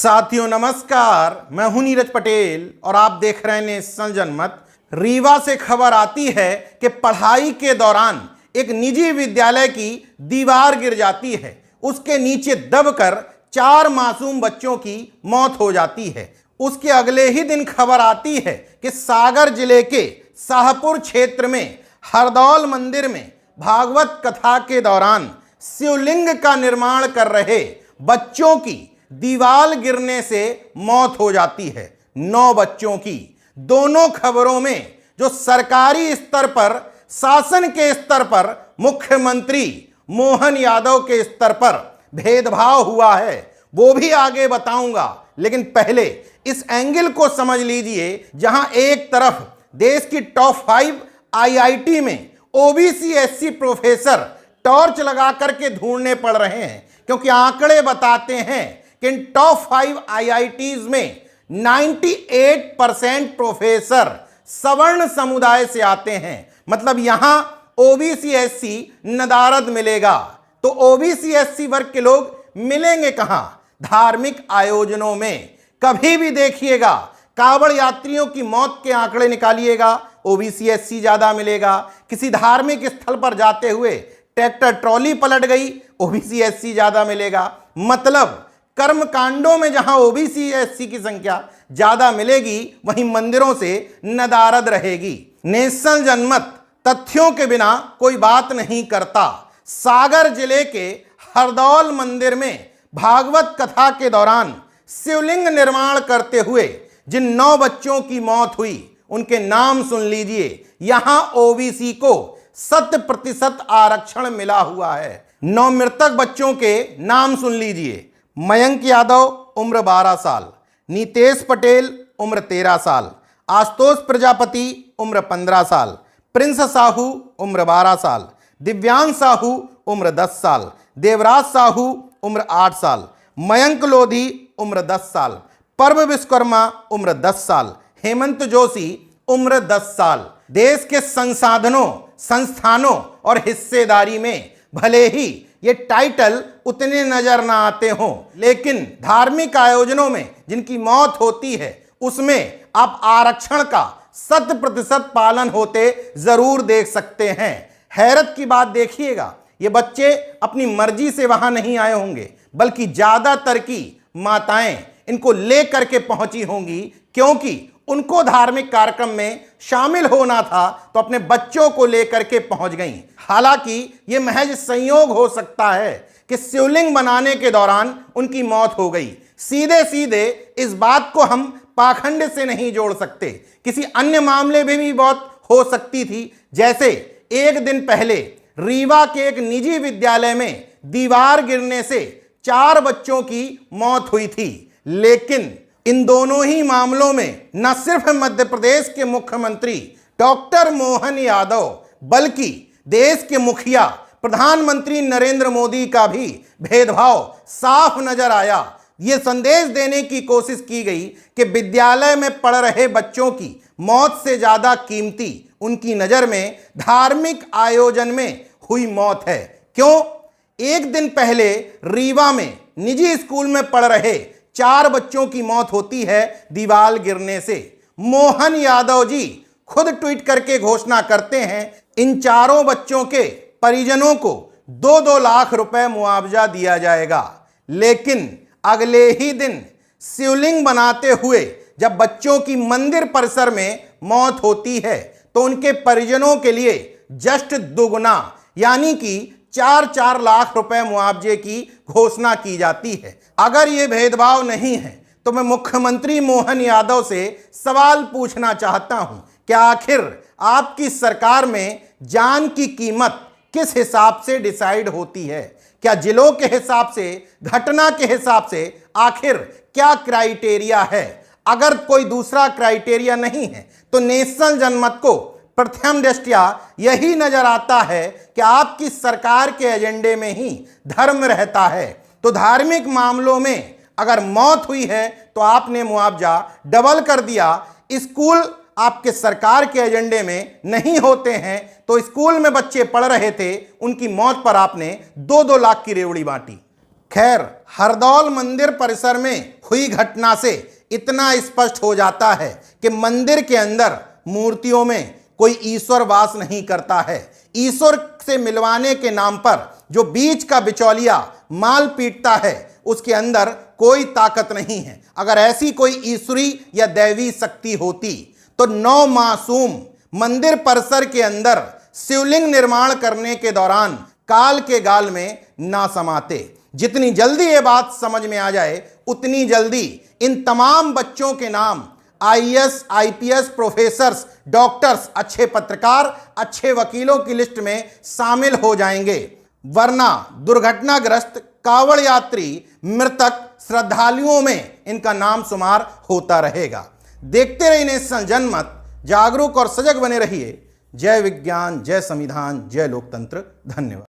साथियों नमस्कार, मैं हूं नीरज पटेल और आप देख रहे हैं नेशनल जनमत। रीवा से खबर आती है कि पढ़ाई के दौरान एक निजी विद्यालय की दीवार गिर जाती है। उसके नीचे दबकर 4 मासूम बच्चों की मौत हो जाती है। उसके अगले ही दिन खबर आती है कि सागर जिले के शाहपुर क्षेत्र में हरदौल मंदिर में भागवत कथा के दौरान शिवलिंग का निर्माण कर रहे बच्चों की दीवार गिरने से मौत हो जाती है। 9 बच्चों की। दोनों खबरों में जो सरकारी स्तर पर, शासन के स्तर पर, मुख्यमंत्री मोहन यादव के स्तर पर भेदभाव हुआ है वो भी आगे बताऊंगा। लेकिन पहले इस एंगल को समझ लीजिए जहां एक तरफ देश की टॉप 5 आईआईटी में ओबीसी एससी प्रोफेसर टॉर्च लगा करके ढूंढने पड़ रहे हैं, क्योंकि आंकड़े बताते हैं कि इन टॉप 5 आईआईटीज में 98% प्रोफेसर सवर्ण समुदाय से आते हैं। मतलब यहां ओबीसी एससी नदारद मिलेगा। तो ओबीसी एससी वर्ग के लोग मिलेंगे कहां? धार्मिक आयोजनों में। कभी भी देखिएगा कांवड़ यात्रियों की मौत के आंकड़े निकालिएगा, ओबीसी एससी ज्यादा मिलेगा। किसी धार्मिक स्थल पर जाते हुए ट्रैक्टर ट्रॉली पलट गई, ओबीसी एससी ज्यादा मिलेगा। मतलब कर्म कांडों में जहां ओबीसी एससी की संख्या ज्यादा मिलेगी, वहीं मंदिरों से नदारद रहेगी। नेशनल जनमत तथ्यों के बिना कोई बात नहीं करता। सागर जिले के हरदौल मंदिर में भागवत कथा के दौरान शिवलिंग निर्माण करते हुए जिन 9 बच्चों की मौत हुई, उनके नाम सुन लीजिए। यहां ओबीसी को 100% आरक्षण मिला हुआ है। 9 मृतक बच्चों के नाम सुन लीजिए। मयंक यादव उम्र 12 साल, नीतेश पटेल उम्र 13 साल, आशुतोष प्रजापति उम्र 15 साल, प्रिंस साहू उम्र 12 साल, दिव्यांग साहू उम्र 10 साल, देवराज साहू उम्र 8 साल, मयंक लोधी उम्र 10 साल, पर्व विश्वकर्मा उम्र 10 साल, हेमंत जोशी उम्र 10 साल। देश के संसाधनों, संस्थानों और हिस्सेदारी में भले ही ये टाइटल उतने नजर ना आते हों, लेकिन धार्मिक आयोजनों में जिनकी मौत होती है उसमें आप आरक्षण का 100% पालन होते जरूर देख सकते हैं। हैरत की बात देखिएगा, ये बच्चे अपनी मर्जी से वहां नहीं आए होंगे, बल्कि ज्यादातर की माताएं इनको ले करके पहुंची होंगी, क्योंकि उनको धार्मिक कार्यक्रम में शामिल होना था तो अपने बच्चों को लेकर के पहुंच गईं। हालांकि यह महज संयोग हो सकता है कि शिवलिंग बनाने के दौरान उनकी मौत हो गई। सीधे सीधे इस बात को हम पाखंड से नहीं जोड़ सकते। किसी अन्य मामले में भी बहुत हो सकती थी। जैसे एक दिन पहले रीवा के एक निजी विद्यालय में दीवार गिरने से 4 बच्चों की मौत हुई थी। लेकिन इन दोनों ही मामलों में न सिर्फ मध्य प्रदेश के मुख्यमंत्री डॉक्टर मोहन यादव, बल्कि देश के मुखिया प्रधानमंत्री नरेंद्र मोदी का भी भेदभाव साफ नजर आया। ये संदेश देने की कोशिश की गई कि विद्यालय में पढ़ रहे बच्चों की मौत से ज्यादा कीमती उनकी नजर में धार्मिक आयोजन में हुई मौत है। क्यों? एक दिन पहले रीवा में निजी स्कूल में पढ़ रहे 4 बच्चों की मौत होती है दीवार गिरने से। मोहन यादव जी खुद ट्वीट करके घोषणा करते हैं इन 4 बच्चों के परिजनों को 2-2 लाख रुपए मुआवजा दिया जाएगा। लेकिन अगले ही दिन शिवलिंग बनाते हुए जब बच्चों की मंदिर परिसर में मौत होती है तो उनके परिजनों के लिए जस्ट दुगना, यानी कि 4-4 लाख रुपए मुआवजे की घोषणा की जाती है। अगर ये भेदभाव नहीं है तो मैं मुख्यमंत्री मोहन यादव से सवाल पूछना चाहता हूं कि आखिर आपकी सरकार में जान की कीमत किस हिसाब से डिसाइड होती है? क्या जिलों के हिसाब से, घटना के हिसाब से? आखिर क्या क्राइटेरिया है? अगर कोई दूसरा क्राइटेरिया नहीं है तो नेशनल जनमत को प्रथम दृष्टया यही नजर आता है कि आपकी सरकार के एजेंडे में ही धर्म रहता है। तो धार्मिक मामलों में अगर मौत हुई है तो आपने मुआवजा डबल कर दिया। स्कूल आपके सरकार के एजेंडे में नहीं होते हैं तो स्कूल में बच्चे पढ़ रहे थे, उनकी मौत पर आपने 2-2 लाख की रेवड़ी बांटी। खैर, हरदौल मंदिर परिसर में हुई घटना से इतना स्पष्ट हो जाता है कि मंदिर के अंदर मूर्तियों में कोई ईश्वर वास नहीं करता है। ईश्वर से मिलवाने के नाम पर जो बीच का बिचौलिया माल पीटता है, उसके अंदर कोई ताकत नहीं है। अगर ऐसी कोई ईश्वरी या दैवी शक्ति होती तो 9 मासूम मंदिर परिसर के अंदर शिवलिंग निर्माण करने के दौरान काल के गाल में ना समाते। जितनी जल्दी ये बात समझ में आ जाए, उतनी जल्दी इन तमाम बच्चों के नाम IAS, IPS, प्रोफेसर्स, डॉक्टर्स, अच्छे पत्रकार, अच्छे वकीलों की लिस्ट में शामिल हो जाएंगे। वरना दुर्घटनाग्रस्त कांवड़ यात्री, मृतक श्रद्धालुओं में इनका नाम शुमार होता रहेगा। देखते रहिए नेशन जनमत, जागरूक और सजग बने रहिए। जय विज्ञान, जय संविधान, जय लोकतंत्र। धन्यवाद।